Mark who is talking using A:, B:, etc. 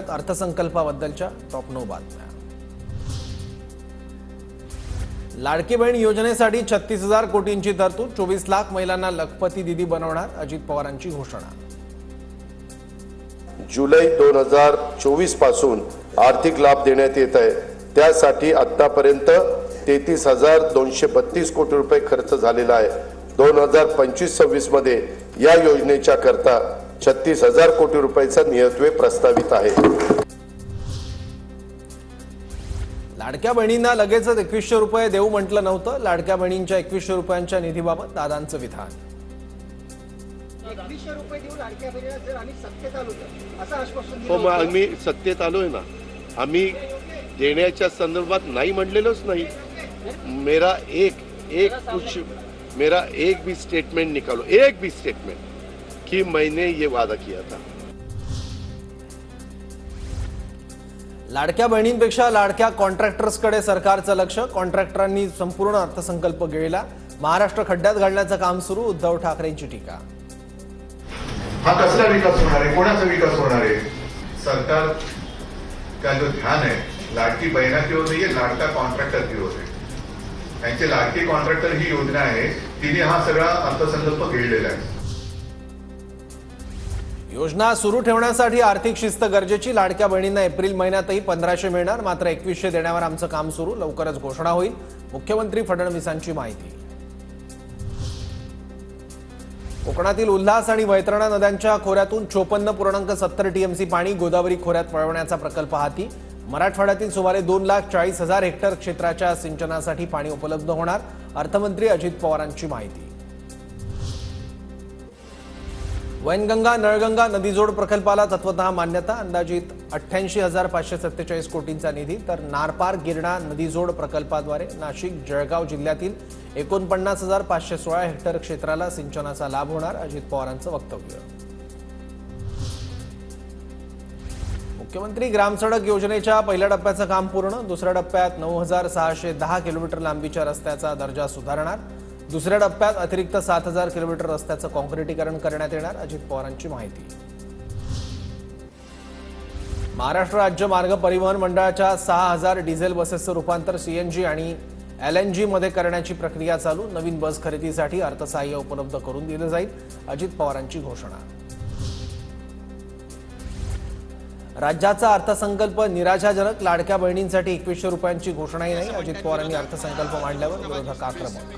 A: पाहूयात अर्थसंकल्पाबद्दलच्या टॉप 9 बातम्या। लाडकी बहीण योजनेसाठी 36,000 कोटींची तरतूद, 24 लाख महिलांना लखपती दीदी बनवणार, अजित पवारांची घोषणा।
B: जुलै 2024 पासून आर्थिक लाभ देण्यात येत आहे। त्यासाठी आतापर्यंत 33,232 कोटी रुपये खर्च झालेला आहे। 2025-26 मध्ये या योजनेच्या करता 36,000 कोटी रुपयाचा नियतव्यय प्रस्तावित आहे।
A: लाडक्या बहिणींना लगेचच 2100 रुपये देऊ म्हटलं नव्हतं। लाडक्या बहिणींच्या 2100 रुपयांच्या निधीबाबत दादांचं विधान।
C: 2100 रुपये देऊ लाडक्या बहिणीला जर आम्ही सत्तेत आलो तर असं आश्वासन दिलं
B: हो, मग आम्ही सत्तेत आलोय ना। आम्ही देण्याच्या संदर्भात नाही म्हणलेलोच नाही। मेरा एक भी स्टेटमेंट निकालो, एक भी स्टेटमेंट कि मैंने ये वादा किया था।
A: लाडक्या बहिणींपेक्षा लाडक्या कॉन्ट्रॅक्टर्सकडे सरकारचं लक्ष। कॉन्ट्रॅक्टरांनी संपूर्ण अर्थसंकल्प गिळला। महाराष्ट्र खड्ड्यात घालण्याचं काम सुरू, उद्धव ठाकरेंची टीका।
D: हा कसला विकास होणार आहे, कोणाचा विकास होणार आहे? सरकार का जो ध्यान है लाडकी बहना की ओर नहीं है, लाडका कॉन्ट्रॅक्टर की ओर है। त्यांचे लाडके कॉन्ट्रॅक्टर ही योजना आहे, तिने हा सगळा अर्थसंकल्प गिळलेला आहे।
A: योजना सुरू ठेवण्यासाठी आर्थिक शिस्त गरजेची। लाडक्या बहिणींना एप्रिल महिन्यातही 1500 मिळणार, मात्र 2100 देण्यावर आमचं काम सुरू, लवकरच घोषणा होईल, मुख्यमंत्री फडणवीसांची माहिती। कोकणातील उल्हास आणि वैतरणा नद्यांच्या खोऱ्यातून 54.70 टीएमसी पाणी गोदावरी खोऱ्यात वळवण्याचा प्रकल्प हाती। मराठवाड्यातील सुमारे 2,40,000 हेक्टर क्षेत्राच्या सिंचनासाठी पाणी उपलब्ध होणार, अर्थमंत्री अजित पवारांची माहिती। वैनगंगा नळगंगा नदीजोड प्रकल्पाला तत्वतः मान्यता, अंदाजित 88,547 कोटींचा निधी। तर नारपार गिरणा नदीजोड प्रकल्पाद्वारे नाशिक जळगाव जिल्ह्यातील 49,516 हेक्टर क्षेत्राला सिंचनाचा लाभ होणार, अजित पवारांचं वक्तव्य। मुख्यमंत्री ग्रामसडक योजनेच्या पहिल्या टप्प्याचं काम पूर्ण, दुसऱ्या टप्प्यात 9,610 किलोमीटर लांबीच्या रस्त्याचा दर्जा सुधारणार, दुसऱ्या टप्प्यात अतिरिक्त 7,000 किलोमीटर रस्त्याचं काँक्रिटीकरण करण्यात येणार, अजित पवारांची माहिती। महाराष्ट्र राज्य मार्ग परिवहन मंडळाच्या 6,000 डिझेल बसेसचं रूपांतर सीएनजी आणि एलएनजी मध्ये करण्याची प्रक्रिया चालू, नवीन बस खरेदीसाठी अर्थसहाय्य उपलब्ध करून दिलं जाईल, अजित पवारांची घोषणा। राज्याचा अर्थसंकल्प निराशाजनक, लाडक्या बहिणींसाठी 2100 रुपयांची घोषणाही नाही, अजित पवारांनी अर्थसंकल्प मांडल्यावर विरोधक आक्रमक।